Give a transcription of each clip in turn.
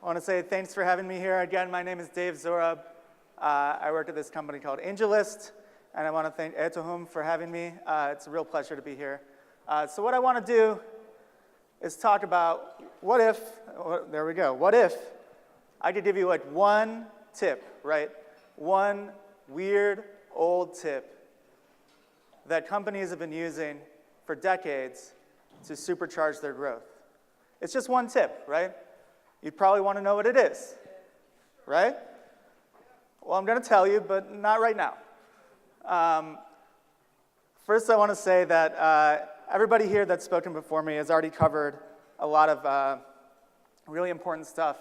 want to say thanks for having me here. Again, my name is Dave ZOHROB. I work at this company called AngelList, and I want to thank Etohum for having me. It's a real pleasure to be here. So what I want to do is talk about what if I could give you like one tip, right? One weird old tip that companies have been using for decades to supercharge their growth. It's just one tip, right? You'd probably want to know what it is, right? Well, I'm going to tell you, but not right now. First, I want to say that everybody here that's spoken before me has already covered a lot of really important stuff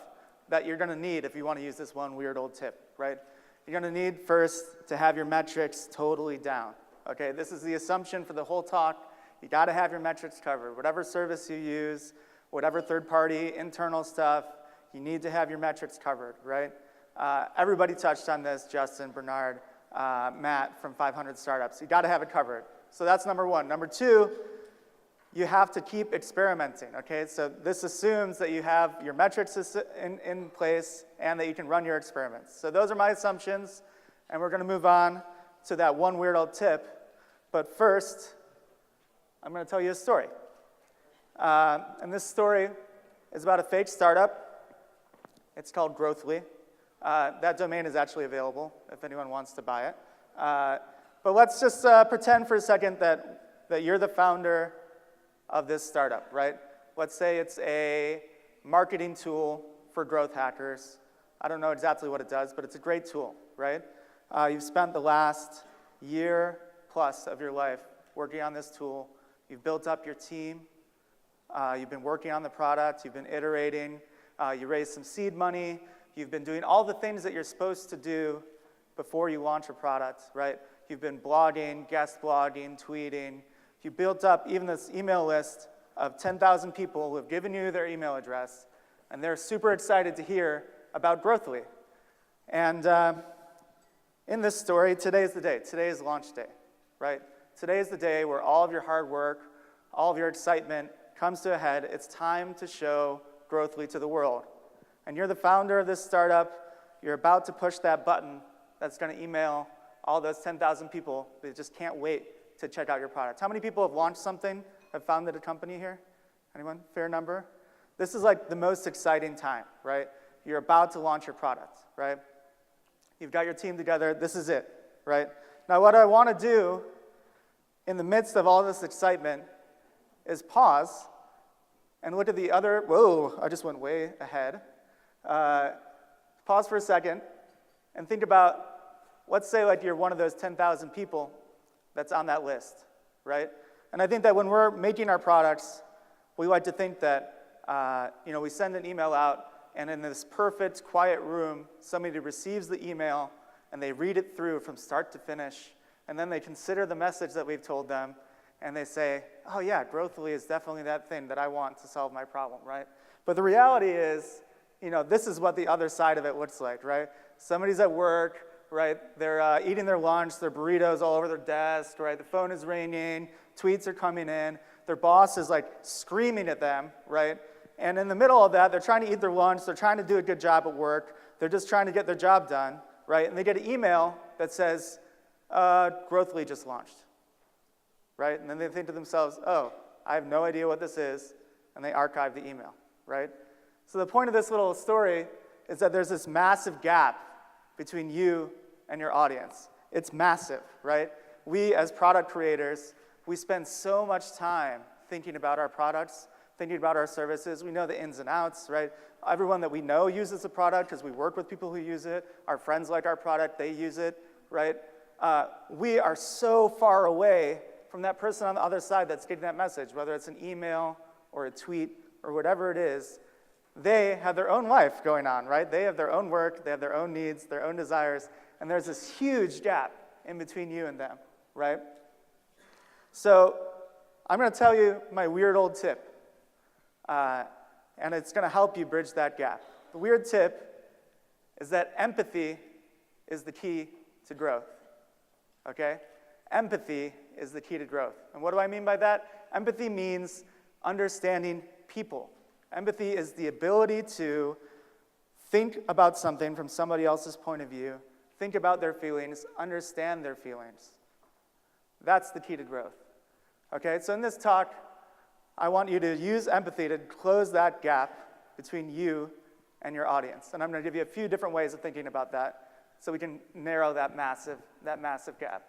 that you're going to need if you want to use this one weird old tip, right? You're going to need first to have your metrics totally down. Okay, this is the assumption for the whole talk. You got to have your metrics covered. Whatever service you use, whatever third-party, internal stuff, you need to have your metrics covered, right? Everybody touched on this, Justin, Bernard, Matt from 500 Startups. You got to have it covered. So that's number one. Number two, you have to keep experimenting, okay? So this assumes that you have your metrics in place and that you can run your experiments. So those are my assumptions, and we're going to move on to that one weird old tip. But first, I'm going to tell you a story. And this story is about a fake startup. It's called Growthly. That domain is actually available if anyone wants to buy it. But let's just pretend for a second that you're the founder of this startup, right? Let's say it's a marketing tool for growth hackers. I don't know exactly what it does, but it's a great tool, right? You've spent the last year plus of your life working on this tool. You've built up your team. You've been working on the product. You've been iterating. You raised some seed money. You've been doing all the things that you're supposed to do before you launch a product, right? You've been blogging, guest blogging, tweeting. You built up even this email list of 10,000 people who have given you their email address, and they're super excited to hear about Growthly. And in this story, today is the day. Today is launch day, right? Today is the day where all of your hard work, all of your excitement comes to a head. It's time to show Growthly to the world. And you're the founder of this startup. You're about to push that button that's going to email all those 10,000 people that just can't wait to check out your product. How many people have launched something, have founded a company here? Anyone? Fair number? This is like the most exciting time, right? You're about to launch your product, right? You've got your team together. This is it, right? Now, what I want to do in the midst of all this excitement is pause and look at the other, whoa, I just went way ahead. Pause for a second and think about, let's say like you're one of those 10,000 people that's on that list, right? And I think that when we're making our products, we like to think that, we send an email out, and in this perfect, quiet room, somebody receives the email, and they read it through from start to finish, and then they consider the message that we've told them, and they say, oh yeah, Growthly is definitely that thing that I want to solve my problem, right? But the reality is, this is what the other side of it looks like, right? Somebody's at work, right? They're eating their lunch, their burritos all over their desk, right? The phone is ringing, tweets are coming in, their boss is like screaming at them, right? And in the middle of that, they're trying to eat their lunch, they're trying to do a good job at work, they're just trying to get their job done, right? And they get an email that says, Growthly just launched, right? And then they think to themselves, oh, I have no idea what this is, and they archive the email, right? So the point of this little story is that there's this massive gap between you and your audience. It's massive, right? We, as product creators, we spend so much time thinking about our products, thinking about our services. We know the ins and outs, right? Everyone that we know uses the product because we work with people who use it. Our friends like our product, they use it, right? We are so far away from that person on the other side that's getting that message, whether it's an email or a tweet or whatever it is. They have their own life going on, right? They have their own work, they have their own needs, their own desires, and there's this huge gap in between you and them, right? So I'm going to tell you my weird old tip, and it's going to help you bridge that gap. The weird tip is that empathy is the key to growth, okay? Empathy is the key to growth. And what do I mean by that? Empathy means understanding people. Empathy is the ability to think about something from somebody else's point of view, think about their feelings, understand their feelings. That's the key to growth. Okay, so in this talk, I want you to use empathy to close that gap between you and your audience. And I'm going to give you a few different ways of thinking about that so we can narrow that massive gap.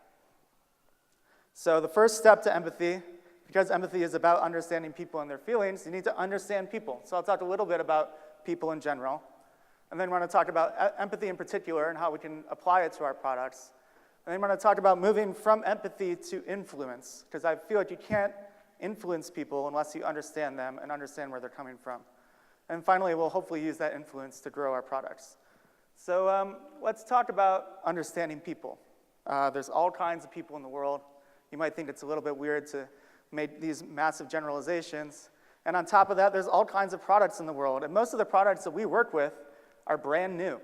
So the first step to empathy, because empathy is about understanding people and their feelings, you need to understand people. So I'll talk a little bit about people in general. And then we're going to talk about empathy in particular and how we can apply it to our products. And then we're going to talk about moving from empathy to influence, because I feel like you can't influence people unless you understand them and understand where they're coming from. And finally, we'll hopefully use that influence to grow our products. So let's talk about understanding people. There's all kinds of people in the world. You might think it's a little bit weird to make these massive generalizations. And on top of that, there's all kinds of products in the world. And most of the products that we work with are brand new,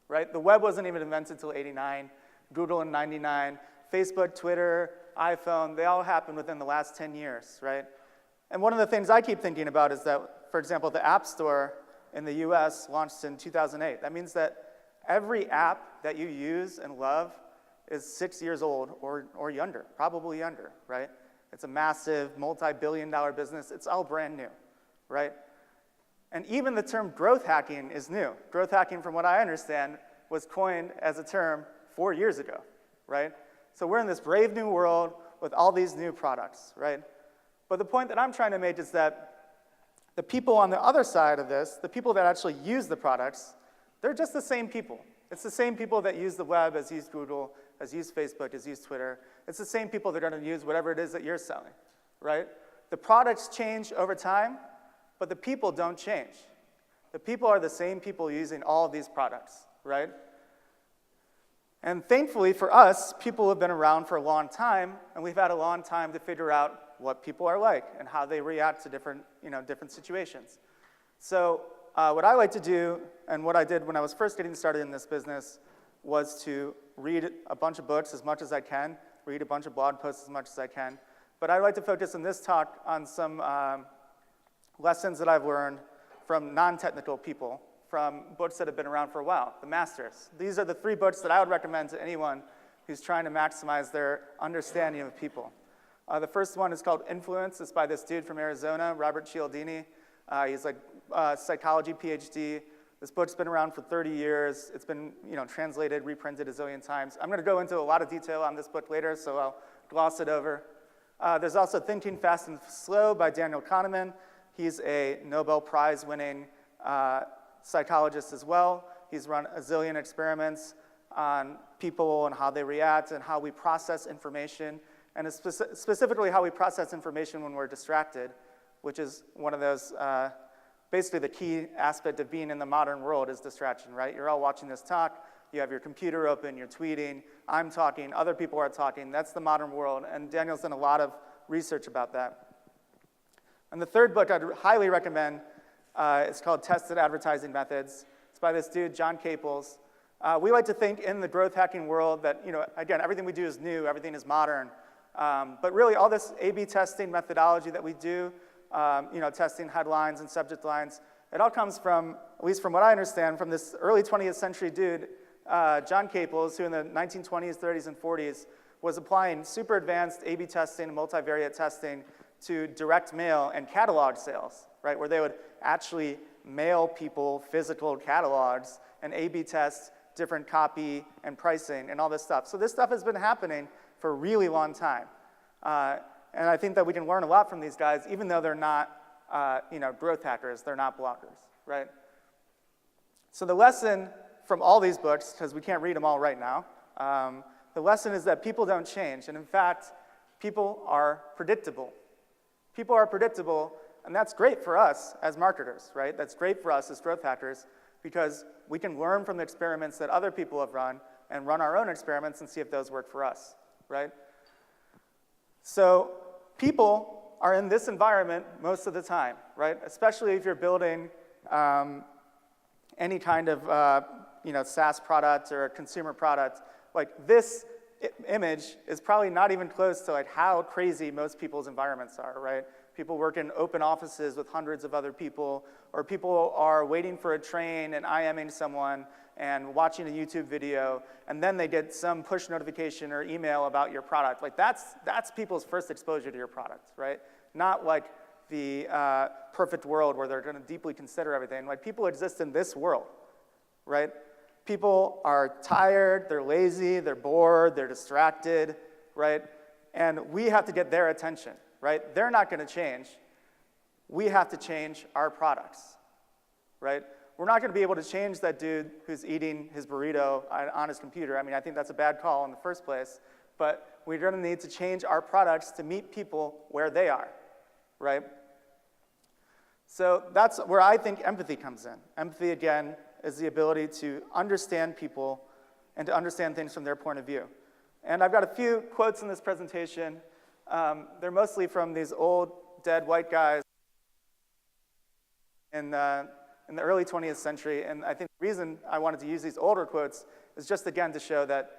right? The web wasn't even invented until '89, Google in '99, Facebook, Twitter, iPhone, they all happened within the last 10 years, right? And one of the things I keep thinking about is that, for example, the App Store in the US launched in 2008. That means that every app that you use and love is 6 years old or younger, probably younger, right? It's a massive, multi-billion-dollar business. It's all brand new, right? And even the term growth hacking is new. Growth hacking, from what I understand, was coined as a term 4 years ago, right? So we're in this brave new world with all these new products, right? But the point that I'm trying to make is that the people on the other side of this, the people that actually use the products, they're just the same people. It's the same people that use the web, as use Google, as use Facebook, as use Twitter. It's the same people that are going to use whatever it is that you're selling, right? The products change over time, but the people don't change. The people are the same people using all of these products, right? And thankfully for us, people have been around for a long time, and we've had a long time to figure out what people are like and how they react to different situations. So what I like to do, and what I did when I was first getting started in this business, was to read a bunch of books as much as I can, read a bunch of blog posts as much as I can. But I'd like to focus in this talk on some lessons that I've learned from non-technical people, from books that have been around for a while, the masters. These are the 3 books that I would recommend to anyone who's trying to maximize their understanding of people. The first one is called Influence. It's by this dude from Arizona, Robert Cialdini. He's like a psychology PhD. This book's been around for 30 years. It's been translated, reprinted a zillion times. I'm going to go into a lot of detail on this book later, so I'll gloss it over. There's also Thinking Fast and Slow by Daniel Kahneman. He's a Nobel Prize-winning psychologist as well. He's run a zillion experiments on people and how they react and how we process information, and specifically how we process information when we're distracted, which is one of those, basically the key aspect of being in the modern world is distraction, right? You're all watching this talk, you have your computer open, you're tweeting, I'm talking, other people are talking. That's the modern world, and Daniel's done a lot of research about that. And the third book I'd highly recommend is called Tested Advertising Methods. It's by this dude, John Caples. We like to think in the growth hacking world that, again, everything we do is new, everything is modern. But really, all this A/B testing methodology that we do, testing headlines and subject lines, it all comes from, at least from what I understand, from this early 20th century dude, John Caples, who in the 1920s, 30s, and 40s was applying super advanced A/B testing and multivariate testing to direct mail and catalog sales, right, where they would actually mail people physical catalogs and A/B test different copy and pricing and all this stuff. So this stuff has been happening for a really long time. And I think that we can learn a lot from these guys, even though they're not growth hackers, they're not bloggers, right? So the lesson from all these books, because we can't read them all right now, the lesson is that people don't change. And in fact, people are predictable. People are predictable, and that's great for us as marketers, right? That's great for us as growth hackers, because we can learn from the experiments that other people have run and run our own experiments and see if those work for us, right? So people are in this environment most of the time, right? Especially if you're building any kind of SaaS product or a consumer product. Like this image is probably not even close to like how crazy most people's environments are, right? People work in open offices with hundreds of other people, or people are waiting for a train and IMing someone and watching a YouTube video, and then they get some push notification or email about your product. Like that's people's first exposure to your product, right? Not like the perfect world where they're going to deeply consider everything. Like people exist in this world, right? People are tired, they're lazy, they're bored, they're distracted, right? And we have to get their attention, right? They're not going to change. We have to change our products, right? We're not going to be able to change that dude who's eating his burrito on his computer. I mean, I think that's a bad call in the first place. But we're going to need to change our products to meet people where they are, right? So that's where I think empathy comes in. Empathy, again, is the ability to understand people and to understand things from their point of view. And I've got a few quotes in this presentation. They're mostly from these old, dead white guys in the early 20th century. And I think the reason I wanted to use these older quotes is just, again, to show that,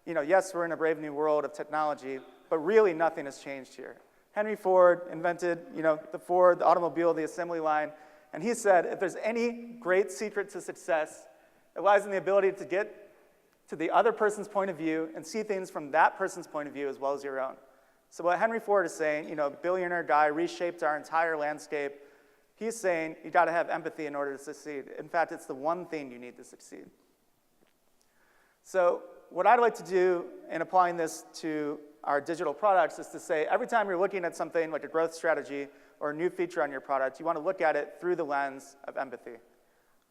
yes, we're in a brave new world of technology, but really nothing has changed here. Henry Ford invented, the automobile, the assembly line, and he said, if there's any great secret to success, it lies in the ability to get to the other person's point of view and see things from that person's point of view as well as your own. So what Henry Ford is saying, billionaire guy reshaped our entire landscape. He's saying you got to have empathy in order to succeed. In fact, it's the one thing you need to succeed. So what I'd like to do in applying this to our digital products is to say every time you're looking at something like a growth strategy or a new feature on your product, you want to look at it through the lens of empathy.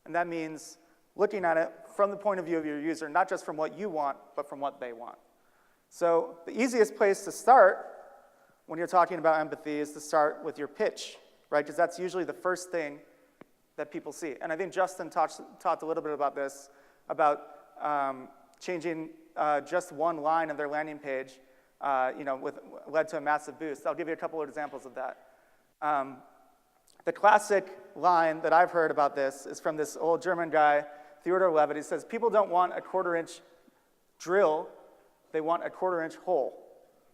And that means looking at it from the point of view of your user, not just from what you want, but from what they want. So the easiest place to start when you're talking about empathy is to start with your pitch, right? Because that's usually the first thing that people see. And I think Justin talked a little bit about this, about changing just one line of their landing page, led to a massive boost. I'll give you a couple of examples of that. The classic line that I've heard about this is from this old German guy, Theodor Levitt. He says, people don't want a quarter-inch drill, they want a quarter-inch hole,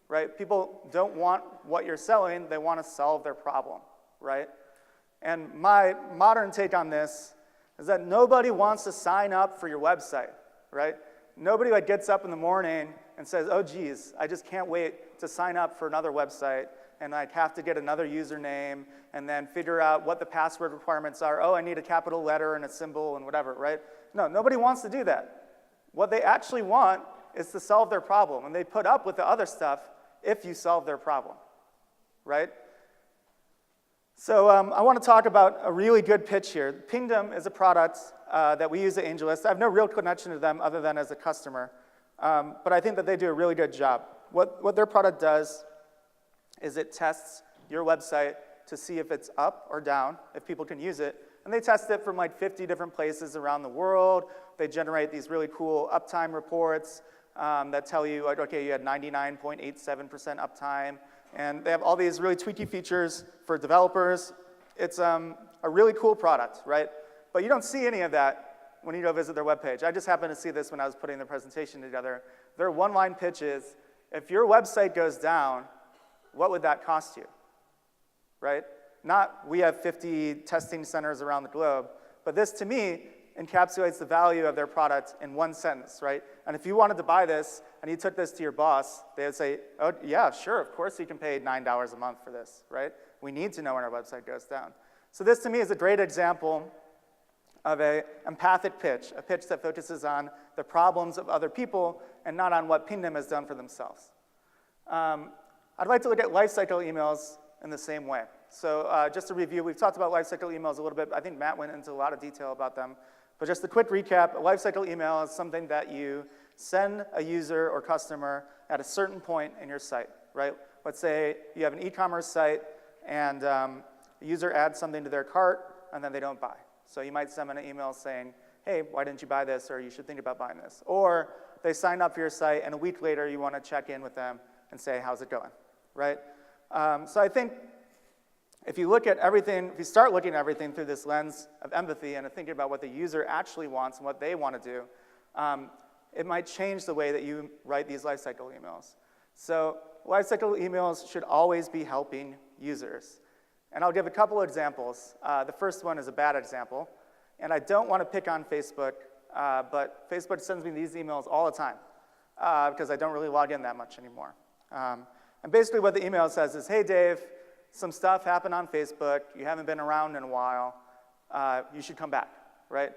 right? People don't want what you're selling, they want to solve their problem, right? And my modern take on this is that nobody wants to sign up for your website, right? Nobody gets up in the morning and says, oh, geez, I just can't wait to sign up for another website, and I'd have to get another username, and then figure out what the password requirements are. Oh, I need a capital letter and a symbol and whatever, right? No, nobody wants to do that. What they actually want is to solve their problem, and they put up with the other stuff if you solve their problem, right? So I want to talk about a really good pitch here. Pingdom is a product that we use at AngelList. I have no real connection to them other than as a customer, but I think that they do a really good job. What their product does is it tests your website to see if it's up or down, if people can use it. And they test it from 50 different places around the world. They generate these really cool uptime reports that tell you, okay, you had 99.87% uptime. And they have all these really tweaky features for developers. It's a really cool product, right? But you don't see any of that when you go visit their webpage. I just happened to see this when I was putting the presentation together. Their one-line pitch is, if your website goes down, what would that cost you, right? Not we have 50 testing centers around the globe, but this, to me, encapsulates the value of their product in one sentence, right? And if you wanted to buy this and you took this to your boss, they would say, oh, yeah, sure, of course you can pay $9 a month for this, right? We need to know when our website goes down. So this, to me, is a great example of an empathic pitch, a pitch that focuses on the problems of other people and not on what Pingdom has done for themselves. I'd like to look at lifecycle emails in the same way. So just to review, we've talked about lifecycle emails a little bit. I think Matt went into a lot of detail about them. But just a quick recap, a lifecycle email is something that you send a user or customer at a certain point in your site, right? Let's say you have an e-commerce site, and the user adds something to their cart, and then they don't buy. So you might send them an email saying, hey, why didn't you buy this, or you should think about buying this. Or they sign up for your site, and a week later you want to check in with them and say, how's it going, right? So I think if you look at everything, if you start looking at everything through this lens of empathy and thinking about what the user actually wants and what they want to do, it might change the way that you write these lifecycle emails. So lifecycle emails should always be helping users. And I'll give a couple examples. The first one is a bad example. And I don't want to pick on Facebook, but Facebook sends me these emails all the time because I don't really log in that much anymore. And basically what the email says is, hey, Dave, some stuff happened on Facebook. You haven't been around in a while. You should come back, right?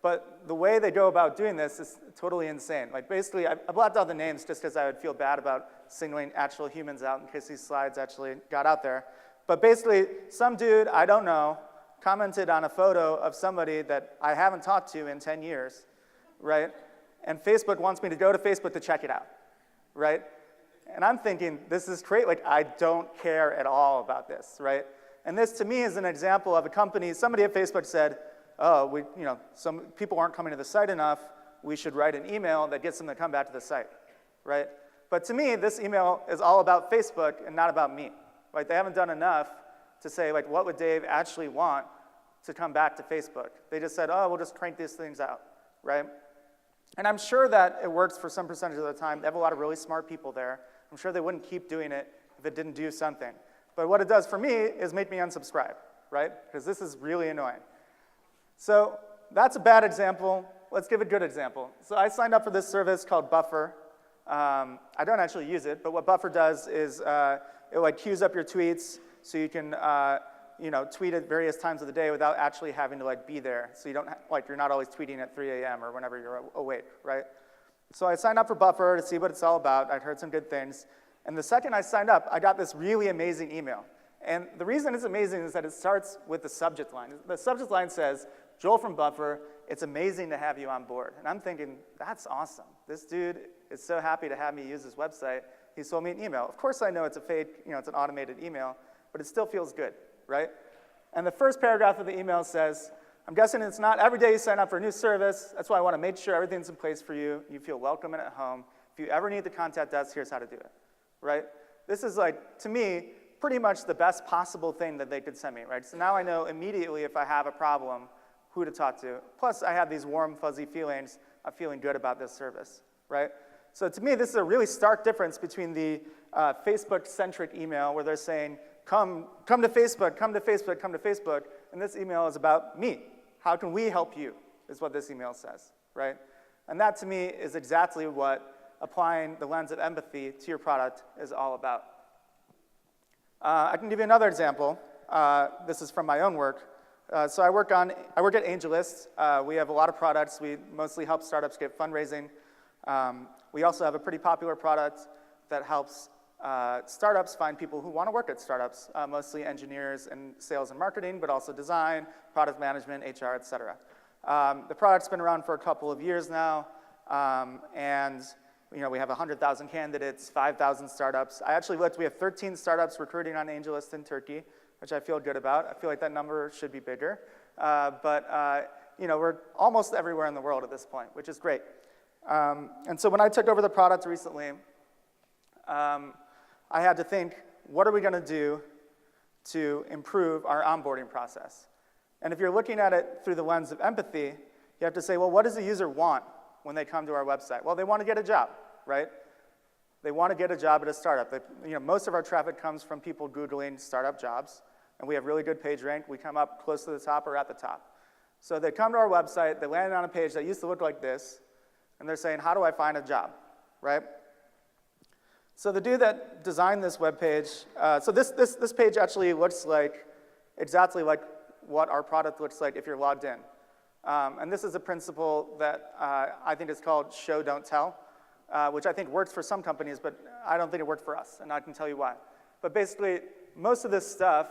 But the way they go about doing this is totally insane. Like basically, I blocked out the names just because I would feel bad about singling actual humans out in case these slides actually got out there. But basically, some dude I don't know commented on a photo of somebody that I haven't talked to in 10 years, right? And Facebook wants me to go to Facebook to check it out, right? And I'm thinking, this is great. Like, I don't care at all about this, right? And this, to me, is an example of a company. Somebody at Facebook said, oh, some people aren't coming to the site enough. We should write an email that gets them to come back to the site, right? But to me, this email is all about Facebook and not about me. Right? They haven't done enough to say, like, what would Dave actually want to come back to Facebook? They just said, oh, we'll just crank these things out, right? And I'm sure that it works for some percentage of the time. They have a lot of really smart people there. I'm sure they wouldn't keep doing it if it didn't do something. But what it does for me is make me unsubscribe, right? Because this is really annoying. So that's a bad example. Let's give a good example. So I signed up for this service called Buffer. I don't actually use it, but what Buffer does is it like queues up your tweets so you can tweet at various times of the day without actually having to like be there. So you don't you're not always tweeting at 3 a.m. or whenever you're awake, right? So I signed up for Buffer to see what it's all about. I'd heard some good things. And the second I signed up, I got this really amazing email. And the reason it's amazing is that it starts with the subject line. The subject line says, Joel from Buffer, it's amazing to have you on board. And I'm thinking, that's awesome. This dude is so happy to have me use his website. He sold me an email. Of course I know it's a fake, it's an automated email, but it still feels good, right? And the first paragraph of the email says, I'm guessing it's not every day you sign up for a new service. That's why I want to make sure everything's in place for you. You feel welcome and at home. If you ever need to contact us, here's how to do it, right? This is like, to me, pretty much the best possible thing that they could send me, right? So now I know immediately if I have a problem, who to talk to. Plus, I have these warm, fuzzy feelings of feeling good about this service, right? So to me, this is a really stark difference between the Facebook-centric email where they're saying, come to Facebook, come to Facebook, come to Facebook, and this email is about me. How can we help you, is what this email says, right? And that, to me, is exactly what applying the lens of empathy to your product is all about. I can give you another example. This is from my own work. So I work at AngelList. We have a lot of products. We mostly help startups get fundraising. We also have a pretty popular product that helps startups find people who want to work at startups, mostly engineers and sales and marketing, but also design, product management, HR, et cetera. The product's been around for a couple of years now, and we have 100,000 candidates, 5,000 startups. I actually looked, we have 13 startups recruiting on AngelList in Turkey, which I feel good about. I feel like that number should be bigger. But we're almost everywhere in the world at this point, which is great. And so when I took over the product recently, I had to think, what are we going to do to improve our onboarding process? And if you're looking at it through the lens of empathy, you have to say, well, what does the user want when they come to our website? Well, they want to get a job, right? They want to get a job at a startup. Most of our traffic comes from people Googling startup jobs, and we have really good page rank. We come up close to the top or at the top. So they come to our website, they land on a page that used to look like this, and they're saying, how do I find a job, right? So the dude that designed this web page, so this page actually looks like exactly like what our product looks like if you're logged in. And this is a principle that I think is called show, don't tell, which I think works for some companies, but I don't think it worked for us, and I can tell you why. But basically, most of this stuff,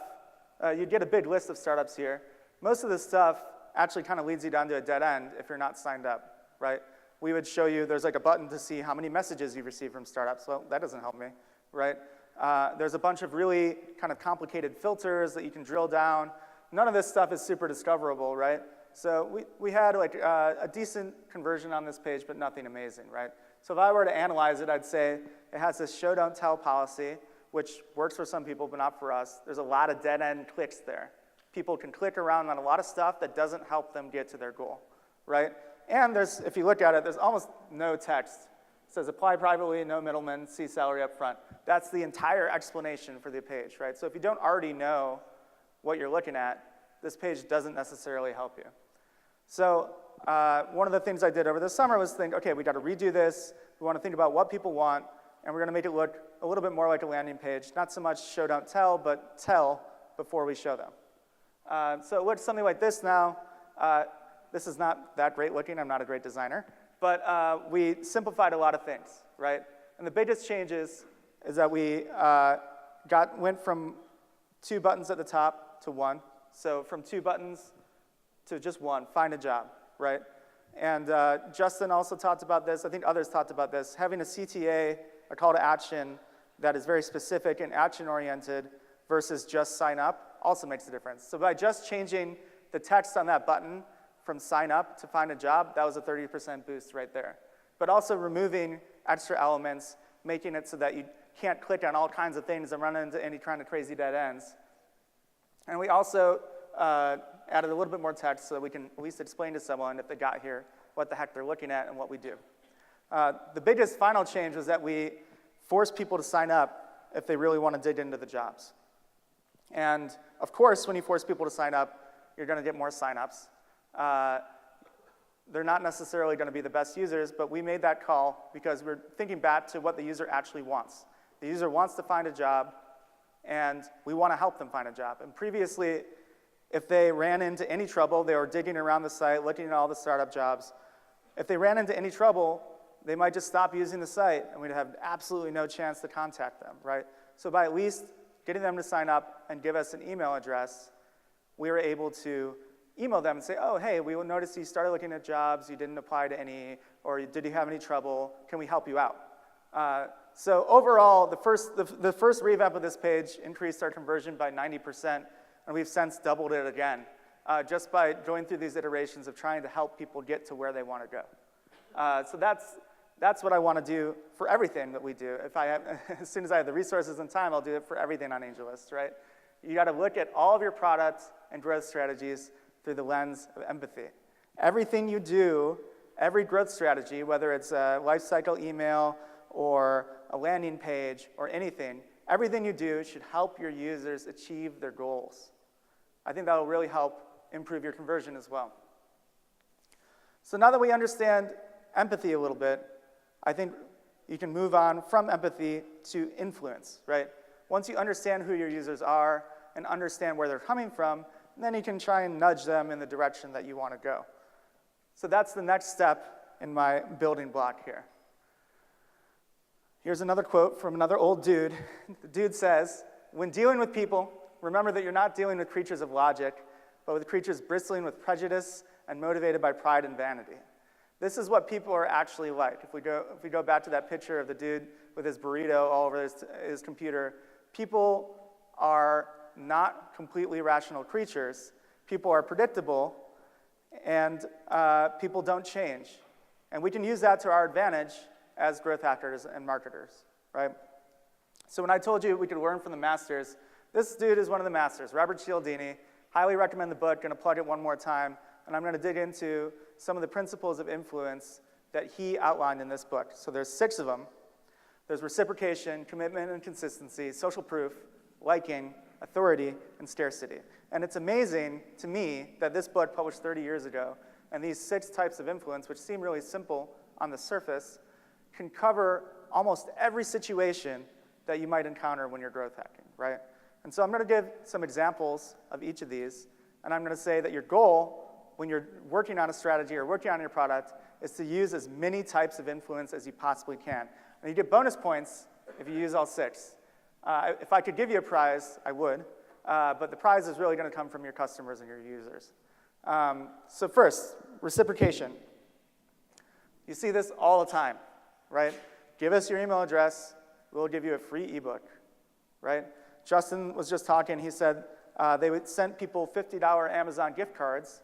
you get a big list of startups here. Most of this stuff actually kind of leads you down to a dead end if you're not signed up, right? We would show you, there's like a button to see how many messages you've received from startups. Well, that doesn't help me, right? There's a bunch of really kind of complicated filters that you can drill down. None of this stuff is super discoverable, right? So we had like a decent conversion on this page, but nothing amazing, right? So if I were to analyze it, I'd say it has this show, don't tell policy, which works for some people, but not for us. There's a lot of dead-end clicks there. People can click around on a lot of stuff that doesn't help them get to their goal, right? And if you look at it, there's almost no text. It says apply privately, no middleman, see salary up front. That's the entire explanation for the page, right? So if you don't already know what you're looking at, this page doesn't necessarily help you. So one of the things I did over the summer was think, okay, we got to redo this. We want to think about what people want, and we're going to make it look a little bit more like a landing page. Not so much show, don't tell, but tell before we show them. So it looks something like this now. This is not that great looking. I'm not a great designer. But we simplified a lot of things, right? And the biggest changes is that we went from 2 buttons at the top to 1. So from 2 buttons to just 1, find a job, right? And Justin also talked about this. I think others talked about this. Having a CTA, a call to action, that is very specific and action-oriented versus just sign up also makes a difference. So by just changing the text on that button from sign up to find a job, that was a 30% boost right there. But also removing extra elements, making it so that you can't click on all kinds of things and run into any kind of crazy dead ends. And we also added a little bit more text so that we can at least explain to someone if they got here what the heck they're looking at and what we do. The biggest final change was that we force people to sign up if they really want to dig into the jobs. And of course, when you force people to sign up, you're going to get more signups. They're not necessarily going to be the best users, but we made that call because we're thinking back to what the user actually wants. The user wants to find a job, and we want to help them find a job. And previously, if they ran into any trouble, they were digging around the site, looking at all the startup jobs. If they ran into any trouble, they might just stop using the site, and we'd have absolutely no chance to contact them, right? So by at least getting them to sign up and give us an email address, we were able to email them and say, oh, hey, we noticed you started looking at jobs, you didn't apply to any, or did you have any trouble? Can we help you out? So overall, the first revamp of this page increased our conversion by 90%, and we've since doubled it again, just by going through these iterations of trying to help people get to where they want to go. So that's what I want to do for everything that we do. As soon as I have the resources and time, I'll do it for everything on AngelList, right? You got to look at all of your products and growth strategies through the lens of empathy. Everything you do, every growth strategy, whether it's a lifecycle email or a landing page or anything, everything you do should help your users achieve their goals. I think that will really help improve your conversion as well. So now that we understand empathy a little bit, I think you can move on from empathy to influence, right? Once you understand who your users are and understand where they're coming from, then you can try and nudge them in the direction that you want to go. So that's the next step in my building block here. Here's another quote from another old dude. The dude says, when dealing with people, remember that you're not dealing with creatures of logic, but with creatures bristling with prejudice and motivated by pride and vanity. This is what people are actually like. If we go back to that picture of the dude with his burrito all over his computer, people are not completely rational creatures. People are predictable, and people don't change. And we can use that to our advantage as growth hackers and marketers, right? So when I told you we could learn from the masters, this dude is one of the masters, Robert Cialdini. Highly recommend the book. Going to plug it one more time, and I'm going to dig into some of the principles of influence that he outlined in this book. So there's 6 of them. There's reciprocation, commitment and consistency, social proof, liking, authority, and scarcity. And it's amazing to me that this book, published 30 years ago, and these 6 types of influence, which seem really simple on the surface, can cover almost every situation that you might encounter when you're growth hacking, right? And so I'm going to give some examples of each of these, and I'm going to say that your goal when you're working on a strategy or working on your product is to use as many types of influence as you possibly can. And you get bonus points if you use all 6. If I could give you a prize, I would, but the prize is really going to come from your customers and your users. So first, reciprocation. You see this all the time, right? Give us your email address, we'll give you a free ebook, right? Justin was just talking, he said they would send people $50 Amazon gift cards,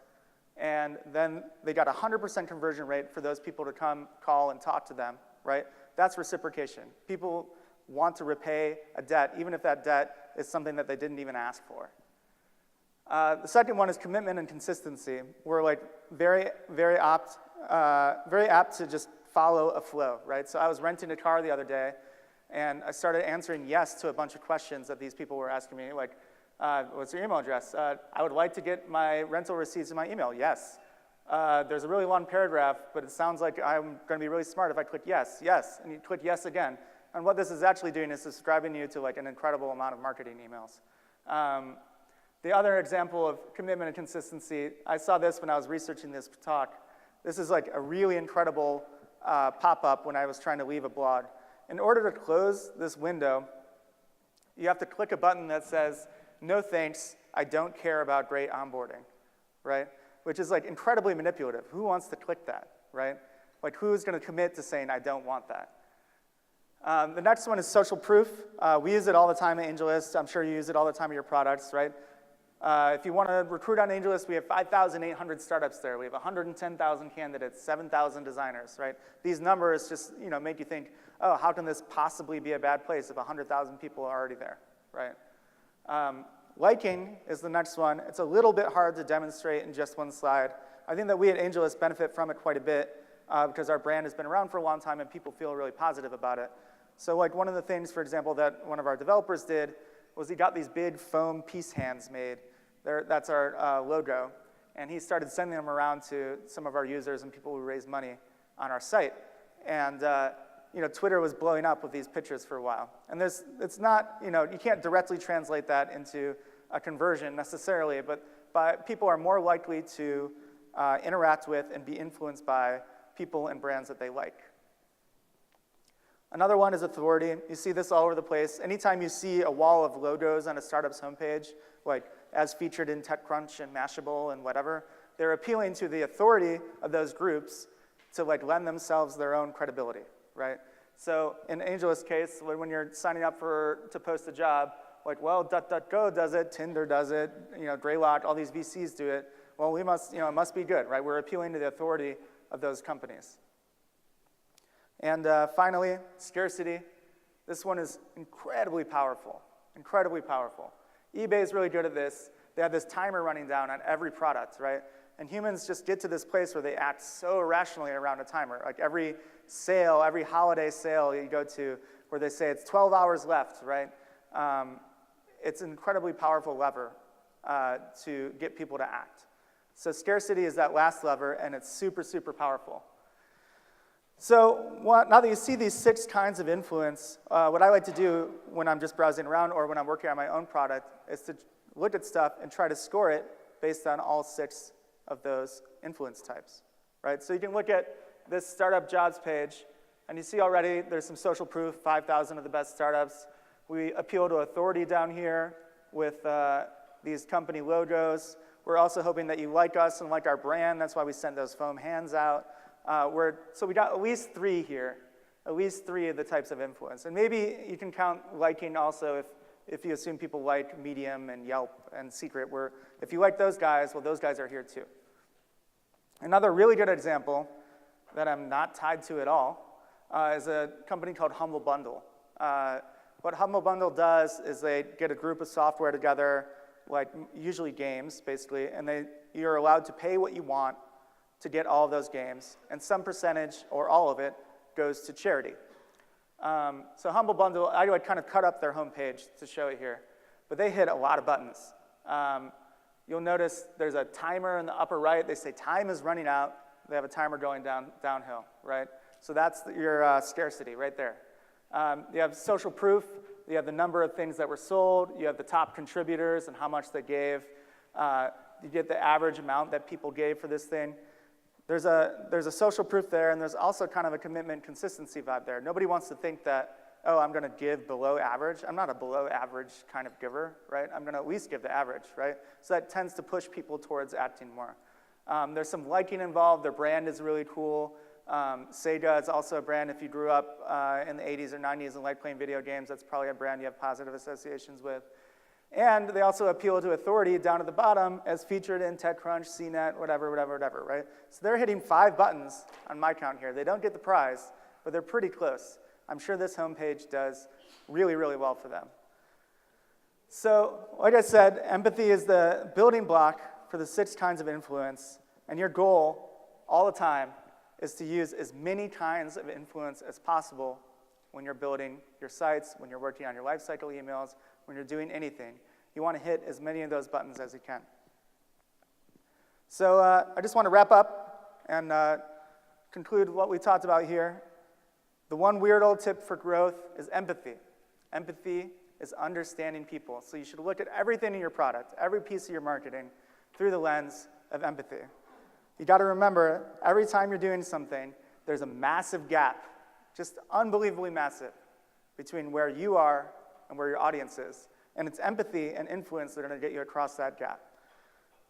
and then they got a 100% conversion rate for those people to come, call, and talk to them, right? That's reciprocation. People want to repay a debt, even if that debt is something that they didn't even ask for. The second one is commitment and consistency. We're like very apt to just follow a flow, right? So I was renting a car the other day, and I started answering yes to a bunch of questions that these people were asking me, like, What's your email address? I would like to get my rental receipts in my email. Yes. There's a really long paragraph, but it sounds like I'm going to be really smart if I click yes, yes, and you click yes again. And what this is actually doing is subscribing you to like an incredible amount of marketing emails. The other example of commitment and consistency, I saw this when I was researching this talk. This is like a really incredible pop-up when I was trying to leave a blog. In order to close this window, you have to click a button that says, no thanks, I don't care about great onboarding, right? Which is like incredibly manipulative. Who wants to click that, right? Like who's gonna commit to saying, I don't want that? The next one is social proof. We use it all the time at AngelList. I'm sure you use it all the time in your products, right? If you want to recruit on AngelList, we have 5,800 startups there. We have 110,000 candidates, 7,000 designers, right? These numbers just make you think, oh, how can this possibly be a bad place if 100,000 people are already there, right? Liking is the next one. It's a little bit hard to demonstrate in just one slide. I think that we at AngelList benefit from it quite a bit because our brand has been around for a long time and people feel really positive about it. So like one of the things, for example, that one of our developers did was he got these big foam peace hands made. That's our logo. And he started sending them around to some of our users and people who raised money on our site. And Twitter was blowing up with these pictures for a while. And it's not, you can't directly translate that into a conversion necessarily, but people are more likely to interact with and be influenced by people and brands that they like. Another one is authority. You see this all over the place. Anytime you see a wall of logos on a startup's homepage, like as featured in TechCrunch and Mashable and whatever, they're appealing to the authority of those groups to like lend themselves their own credibility, right? So in AngelList case, when you're signing up to post a job, like, well, DuckDuckGo does it, Tinder does it, Greylock, all these VCs do it. Well, we must, it must be good, right? We're appealing to the authority of those companies. And finally, scarcity. This one is incredibly powerful, incredibly powerful. eBay is really good at this. They have this timer running down on every product, right? And humans just get to this place where they act so irrationally around a timer. Like every sale, every holiday sale you go to where they say it's 12 hours left, right? It's an incredibly powerful lever to get people to act. So scarcity is that last lever, and it's super, super powerful. So now that you see these 6 kinds of influence, what I like to do when I'm just browsing around or when I'm working on my own product is to look at stuff and try to score it based on all 6 of those influence types, right? So you can look at this startup jobs page, and you see already there's some social proof, 5,000 of the best startups. We appeal to authority down here with these company logos. We're also hoping that you like us and like our brand. That's why we send those foam hands out. So we got at least 3 here, at least 3 of the types of influence. And maybe you can count liking also if you assume people like Medium and Yelp and Secret, where if you like those guys, well, those guys are here too. Another really good example that I'm not tied to at all is a company called Humble Bundle. What Humble Bundle does is they get a group of software together, like usually games, basically, and you're allowed to pay what you want to get all of those games, and some percentage, or all of it, goes to charity. So Humble Bundle, I would kind of cut up their homepage to show it here, but they hit a lot of buttons. You'll notice there's a timer in the upper right. They say time is running out. They have a timer going downhill, right? So that's your scarcity right there. You have social proof. You have the number of things that were sold. You have the top contributors and how much they gave. You get the average amount that people gave for this thing. There's a social proof there, and there's also kind of a commitment consistency vibe there. Nobody wants to think that, oh, I'm going to give below average. I'm not a below average kind of giver, right? I'm going to at least give the average, right? So that tends to push people towards acting more. There's some liking involved. Their brand is really cool. Sega is also a brand. If you grew up in the 80s or 90s and liked playing video games, that's probably a brand you have positive associations with. And they also appeal to authority down at the bottom as featured in TechCrunch, CNET, whatever, right? So they're hitting 5 buttons on my count here. They don't get the prize, but they're pretty close. I'm sure this homepage does really, really well for them. So, like I said, empathy is the building block for the 6 kinds of influence, and your goal all the time is to use as many kinds of influence as possible when you're building your sites, when you're working on your lifecycle emails, when you're doing anything. You want to hit as many of those buttons as you can. So I just want to wrap up and conclude what we talked about here. The one weird old tip for growth is empathy. Empathy is understanding people. So you should look at everything in your product, every piece of your marketing, through the lens of empathy. You got to remember, every time you're doing something, there's a massive gap, just unbelievably massive, between where you are and where your audience is. And it's empathy and influence that are going to get you across that gap.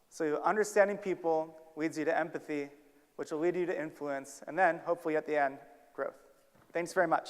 So understanding people leads you to empathy, which will lead you to influence, and then, hopefully at the end, growth. Thanks very much.